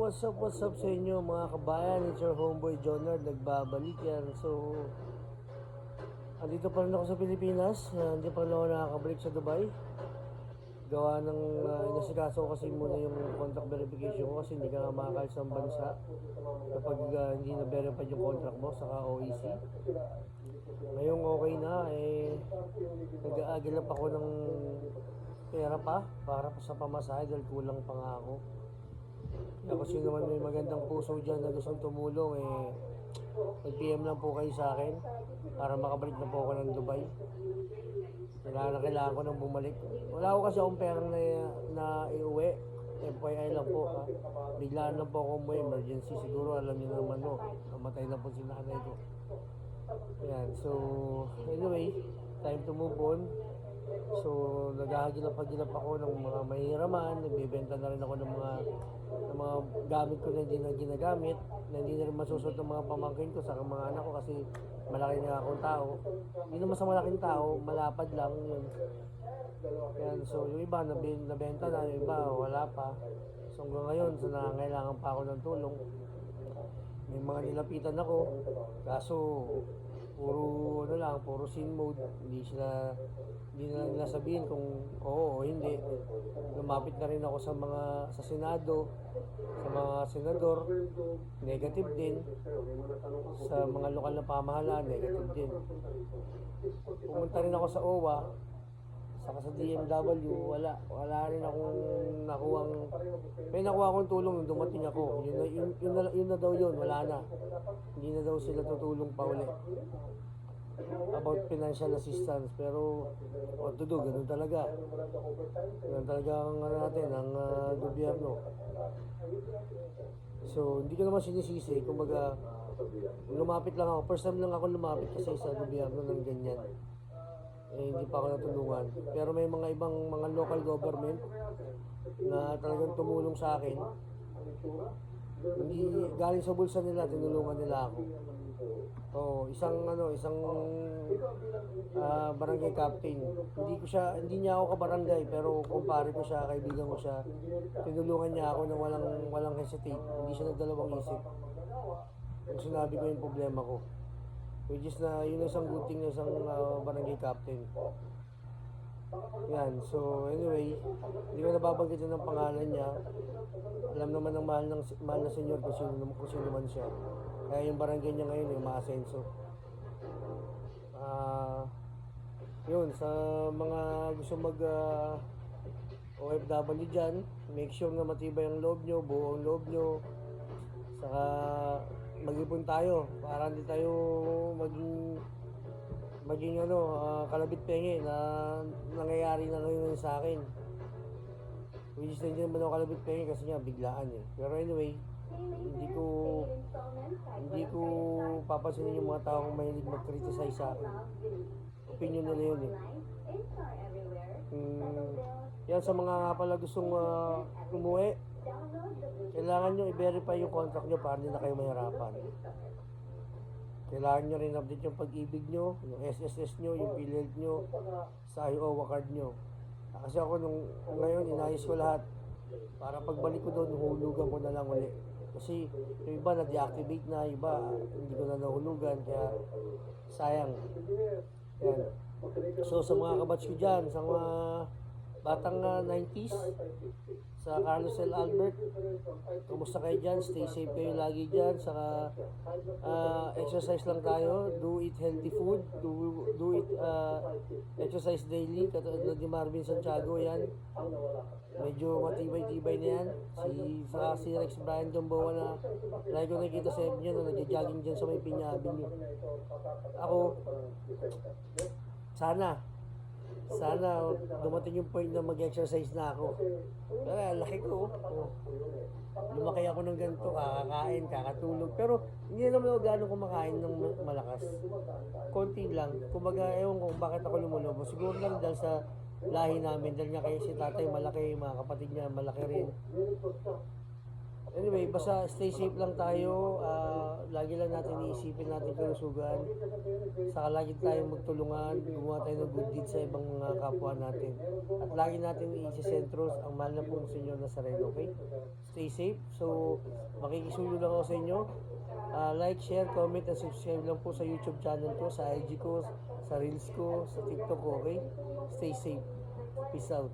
What's up sa inyo mga kabayan? It's your homeboy Jonard, nagbabalik yan. So, andito pa rin ako sa Pilipinas. Hindi pa rin ako nakakabalik sa Dubai. Gawa ng inasikaso ko kasi muna yung contract verification ko kasi hindi ka nga makakalis ng bansa kapag hindi na-verify yung contract mo saka OEC. Ngayong okay na, nag-aagilap ako ng pera pa para sa pamasahe dahil kulang pa nga ako. Kung sino naman may magandang puso dyan na gustong tumulong, mag-PM lang po kayo sa akin para makabalik na po ako ng Dubai. Kailangan ko nang bumalik. Wala ko kasi akong pera na iuwi. FYI lang po. Biglaan lang po ako umuwi. Emergency. Siguro alam niyo naman namatay na po si nanay ko. Ayan. So, anyway, time to move on. So, naghahagilap-hagilap ako ng mga mahihiraman, nagbibenta na rin ako ng mga gamit ko na hindi na ginagamit, na hindi na rin masusot ng mga pamangkin ko sa mga anak ko kasi malaki na akong tao. Hindi naman sa malaking tao, malapad lang yun. Yan, so yung iba nabenta na, yung iba wala pa. So hanggang ngayon, so nangangailangan pa ako ng tulong. May mga nilapitan ako, kaso puro sin mode, hindi na nila sabihin kung oo o hindi. Lumapit na rin ako sa Senado, sa mga senador, negative din. Sa mga lokal na pamahalaan, negative din. Pumunta rin ako sa OWA, saka sa DMW, wala rin akong may nakuha akong tulong nung dumating ako. Yun na daw yun, wala na. Hindi na daw sila tutulong pa uli about financial assistance. Pero what to do, ganun talaga ang ang gobyerno. So hindi ko naman sinisisi, kumbaga lumapit lang ako, first time lang ako lumapit kasi sa gobyerno ng ganyan, hindi pa ako natulungan. Pero may mga ibang mga local government na talagang tumulong sa akin, hindi galing sa bulsa nila, tinulungan nila ako. Isang barangay captain. Hindi niya ako kabarangay, pero kumpare ko siya, kaibigan ko siya. Tinulungan niya ako nang walang hesitate. Hindi siya nagdalawang isip. Kung sinabi ko yung problema ko. Which is na yun isang good thing na isang barangay captain. Yan, so anyway, hindi ko nababanggitin ng pangalan niya. Alam naman ng mahal na senyor kung sino man siya. Kaya yung barangay niya ngayon yung maasenso. Yun, sa mga gusto OFW dyan, make sure na matibay ang loob nyo, buo ang loob nyo. Saka mag-ipon tayo para hindi tayo maging kalabit penge na nangyayari na ngayon sa akin. Which is hindi naman ako kalabit penge kasi nga biglaan Pero anyway, hindi ko papansinin yung mga taong mahilig mag-criticize sa akin. Opinion nila yun Yan, sa mga nga pala gustong umuwi, kailangan nyo i-verify yung contract nyo para hindi na kayo mahirapan. Kailangan nyo rin update yung pag-ibig nyo, yung SSS nyo, yung PhilHealth nyo, sa IOWA card nyo. Kasi ako ngayon inayos ko lahat para pagbalik ko doon, hulugan ko na lang ulit. Kasi yung iba na-deactivate na, iba hindi ko na nahulugan, kaya sayang. Yan. So sa mga kabatch ko dyan, sa mga batang 90s, sa Carlos L. Albert, kumusta kayo dyan? Stay safe kayo lagi dyan. Saka exercise lang tayo, do eat healthy food, do eat exercise daily, katulad ni Marvin Santiago. Yan, medyo matibay-tibay na yan. Si Rex Brian Gamboa na lagi ko nakikita sa niya na nagja-jogging dyan sa may Piña Avenue. Ako, sana dumating yung point na mag-exercise na ako. Laki ko. Lumaki ako ng ganito, kakakain, kakatulog. Pero hindi naman ako gano'ng kumakain ng malakas. Konti lang. Kumbaga, ewan ko kung bakit ako lumulobo. Siguro lang dahil sa lahi namin. Dahil nga kayo si tatay malaki, mga kapatid niya malaki rin. Anyway, basta stay safe lang tayo. Lagi lang natin iisipin natin kalusugan. Saka lagi tayong magtulungan, gumawa tayo ng good deeds sa ibang mga kapwa natin. At lagi natin isisentro ang mahal na pong Senyor Nazareno, okay? Stay safe. So, makikisuyo lang ako sa inyo. Like, share, comment, and subscribe lang po sa YouTube channel ko, sa IG ko, sa Reels ko, sa TikTok ko, okay? Stay safe. Peace out.